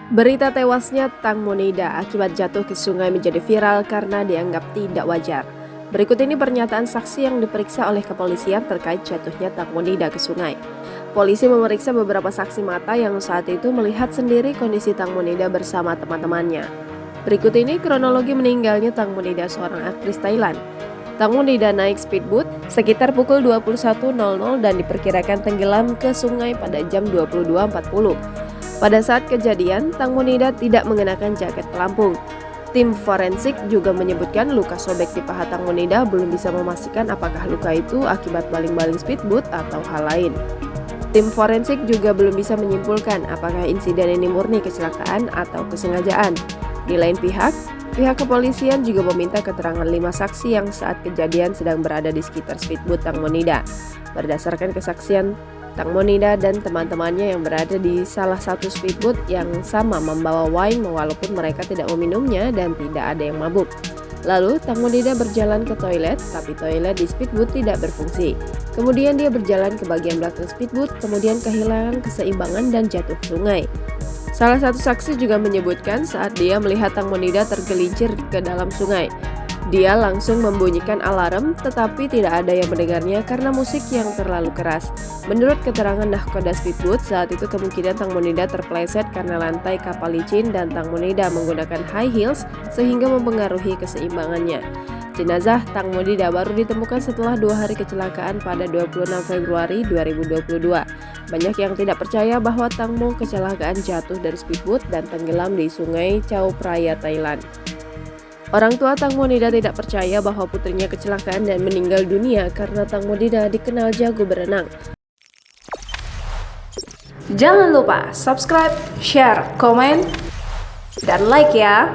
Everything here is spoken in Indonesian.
Berita tewasnya Tang Monida akibat jatuh ke sungai menjadi viral karena dianggap tidak wajar. Berikut ini pernyataan saksi yang diperiksa oleh kepolisian terkait jatuhnya Tang Monida ke sungai. Polisi memeriksa beberapa saksi mata yang saat itu melihat sendiri kondisi Tang Monida bersama teman-temannya. Berikut ini kronologi meninggalnya Tang Monida, seorang aktris Thailand. Tang Monida naik speedboat sekitar pukul 21.00 dan diperkirakan tenggelam ke sungai pada jam 22.40. Pada saat kejadian, Tang Monida tidak mengenakan jaket pelampung. Tim forensik juga menyebutkan luka sobek di paha Tang Monida belum bisa memastikan apakah luka itu akibat baling-baling speedboat atau hal lain. Tim forensik juga belum bisa menyimpulkan apakah insiden ini murni kecelakaan atau kesengajaan. Di lain pihak kepolisian juga meminta keterangan 5 saksi yang saat kejadian sedang berada di sekitar speedboat Tang Monida. Berdasarkan kesaksian Tang Monida dan teman-temannya yang berada di salah satu speedboat yang sama membawa wine walaupun mereka tidak meminumnya dan tidak ada yang mabuk. Lalu Tang Monida berjalan ke toilet, tapi toilet di speedboat tidak berfungsi. Kemudian dia berjalan ke bagian belakang speedboat, kemudian kehilangan keseimbangan dan jatuh ke sungai. Salah satu saksi juga menyebutkan saat dia melihat Tang Monida tergelincir ke dalam sungai. Dia langsung membunyikan alarm, tetapi tidak ada yang mendengarnya karena musik yang terlalu keras. Menurut keterangan nahkoda speedboat, saat itu kemungkinan Tang Monida terpeleset karena lantai kapal licin dan Tang Monida menggunakan high heels sehingga mempengaruhi keseimbangannya. Jenazah Tang Monida baru ditemukan setelah 2 hari kecelakaan pada 26 Februari 2022. Banyak yang tidak percaya bahwa Tang Mo kecelakaan jatuh dari speedboat dan tenggelam di sungai Chao Phraya, Thailand. Orang tua Tang Monida tidak percaya bahwa putrinya kecelakaan dan meninggal dunia karena Tang Monida dikenal jago berenang. Jangan lupa subscribe, share, komen, dan like ya!